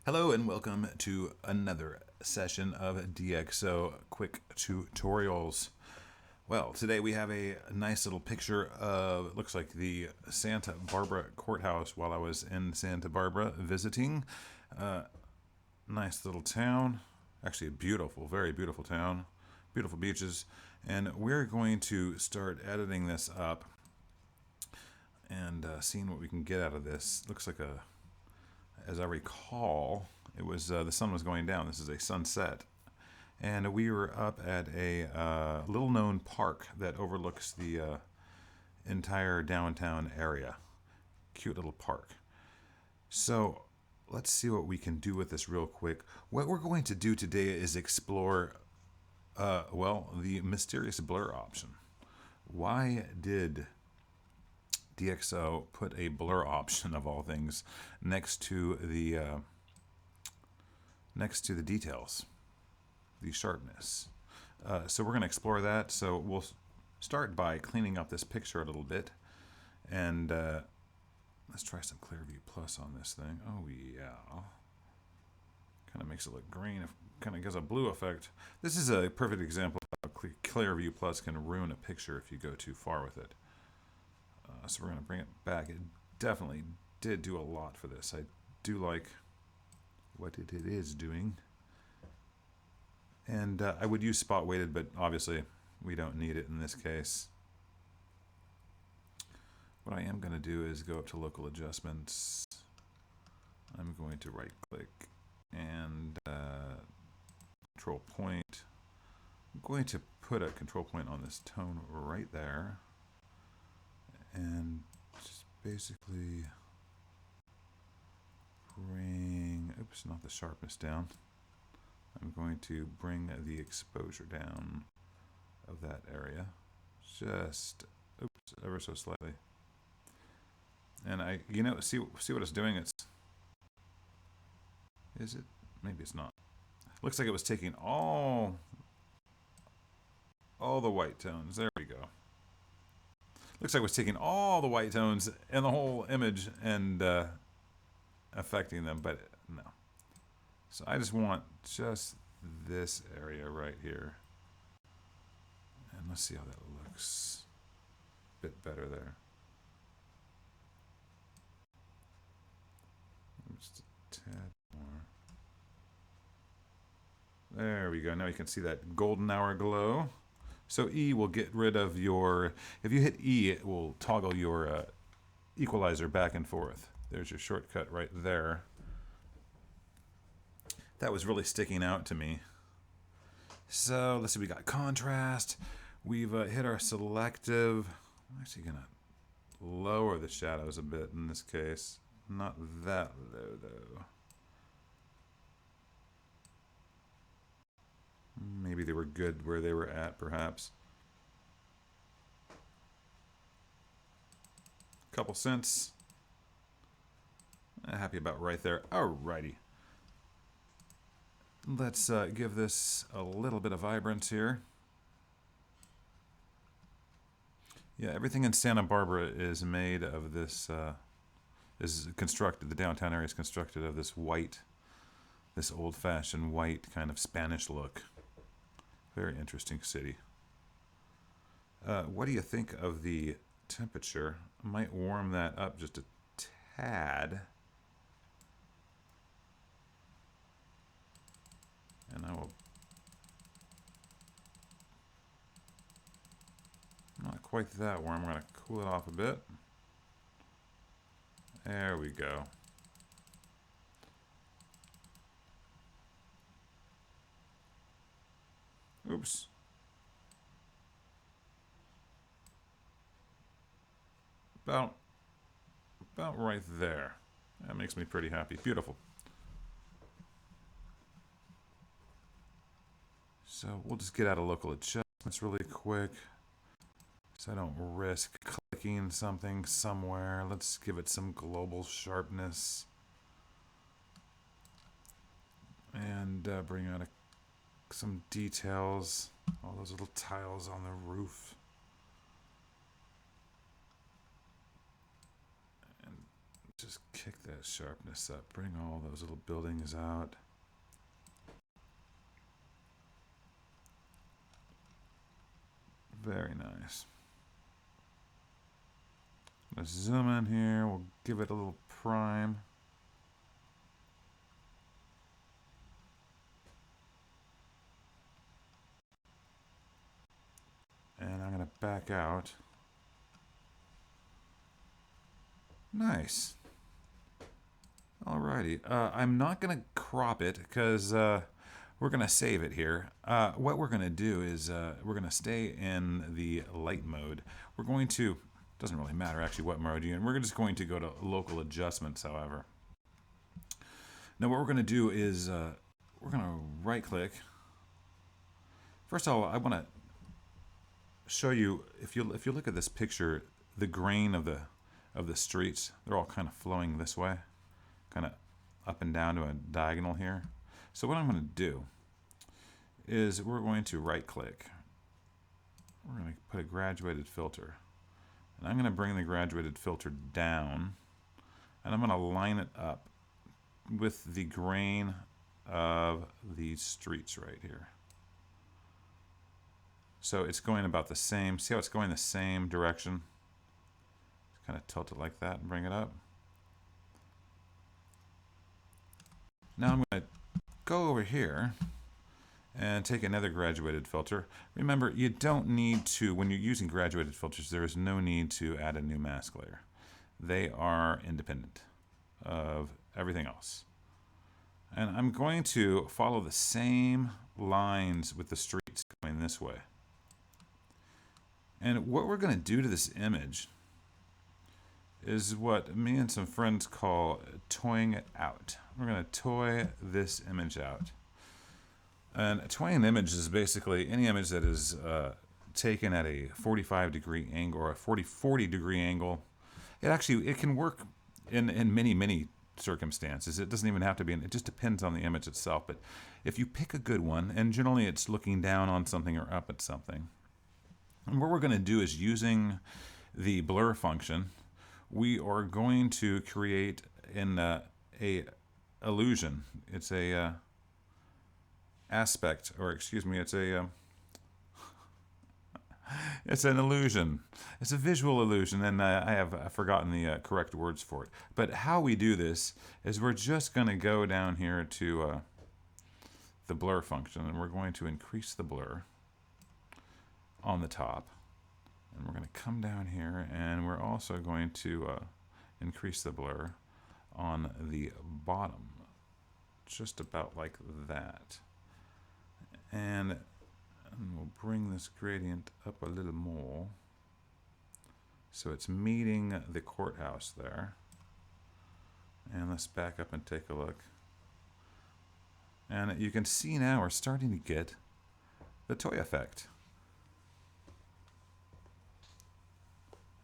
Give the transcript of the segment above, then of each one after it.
Hello and welcome to another session of DxO Quick Tutorials. Well, today we have a nice little picture of, it looks like the Santa Barbara Courthouse while I was in Santa Barbara visiting. Nice little town, actually a beautiful, very beautiful town, beautiful beaches. And we're going to start editing this up and seeing what we can get out of this. Looks like as I recall, it was the sun was going down. This is a sunset, and we were up at a little-known park that overlooks the entire downtown area. Cute little park. So let's see what we can do with this real quick. What we're going to do today is explore, the mysterious blur option. Why did DxO put a blur option of all things next to the details, the sharpness? So we're going to explore that. So we'll start by cleaning up this picture a little bit, and let's try some Clearview Plus on this thing. Oh yeah, kind of makes it look green. Kind of gives a blue effect. This is a perfect example of how Clearview Plus can ruin a picture if you go too far with it. So we're going to bring it back. It definitely did do a lot for this. I do like what it is doing. And I would use spot weighted, but obviously we don't need it in this case. What I am going to do is go up to local adjustments. I'm going to right click and control point. I'm going to put a control point on this tone right there. And just basically bring, oops, not the sharpness down. I'm going to bring the exposure down of that area. Just, oops, ever so slightly. And see what it's doing? Is it? Maybe it's not. Looks like it was taking all the white tones. There we go. Looks like it was taking all the white tones in the whole image and affecting them, but no. So I just want just this area right here. And let's see how that looks. A bit better there. Just a tad more. There we go. Now you can see that golden hour glow. So E will get rid of your, if you hit E, it will toggle your equalizer back and forth. There's your shortcut right there. That was really sticking out to me. So let's see, we got contrast. We've hit our selective. I'm actually going to lower the shadows a bit in this case. Not that low though. Maybe they were good where they were at, perhaps. Couple cents. Happy about right there. Alrighty. Let's give this a little bit of vibrance here. Yeah, everything in Santa Barbara is made of this, is constructed, the downtown area is constructed of this white, this old-fashioned white kind of Spanish look. Very interesting city. What do you think of the temperature? I might warm that up just a tad. And I will, not quite that warm. I'm going to cool it off a bit. There we go. Oops. About right there. That makes me pretty happy. Beautiful. So we'll just get out of local adjustments really quick so I don't risk clicking something somewhere. Let's give it some global sharpness and bring out some details. All those little tiles on the roof. And just kick that sharpness up. Bring all those little buildings out. Very nice. Let's zoom in here. We'll give it a little prime. And I'm going to back out. Nice. Alrighty. I'm not going to crop it because we're going to save it here. What we're going to do is we're going to stay in the light mode. We're going to, doesn't really matter actually what mode you're in. We're just going to go to local adjustments, however. Now what we're going to do is we're going to right click. First of all, I want to show you, if you look at this picture, the grain of the streets, they're all kind of flowing this way, kind of up and down to a diagonal here. So what I'm going to do is we're going to right click. We're going to put a graduated filter. And I'm going to bring the graduated filter down, and I'm going to line it up with the grain of these streets right here. So it's going about the same. See how it's going the same direction? Just kind of tilt it like that and bring it up. Now I'm going to go over here and take another graduated filter. Remember, you don't need to, when you're using graduated filters, there is no need to add a new mask layer. They are independent of everything else. And I'm going to follow the same lines with the streets going this way. And what we're going to do to this image is what me and some friends call toying it out. We're going to toy this image out. And toying an image is basically any image that is taken at a 45-degree angle or a 40 degree angle. It can work in many circumstances. It doesn't even have to be, it just depends on the image itself. But if you pick a good one, and generally it's looking down on something or up at something, and what we're going to do is using the blur function, we are going to create a illusion. It's a aspect, or excuse me, it's a it's an illusion. It's a visual illusion, and I have forgotten the correct words for it. But how we do this is we're just going to go down here to the blur function, and we're going to increase the blur on the top, and we're going to come down here, and we're also going to increase the blur on the bottom, just about like that. And we'll bring this gradient up a little more so it's meeting the courthouse there. And let's back up and take a look. And you can see now we're starting to get the toy effect.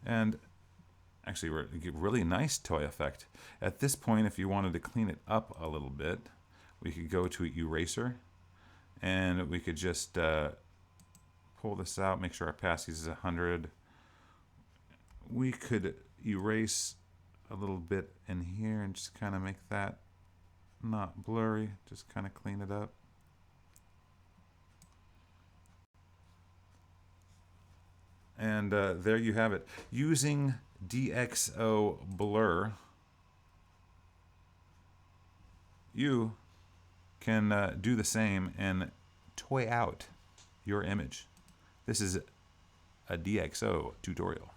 And actually, we're getting a really nice toy effect. At this point, if you wanted to clean it up a little bit, we could go to eraser, and we could just pull this out, make sure our opacities is 100. We could erase a little bit in here and just kind of make that not blurry, just kind of clean it up. And there you have it. Using DxO BLUR, you can do the same and toy out your image. This is a DxO tutorial.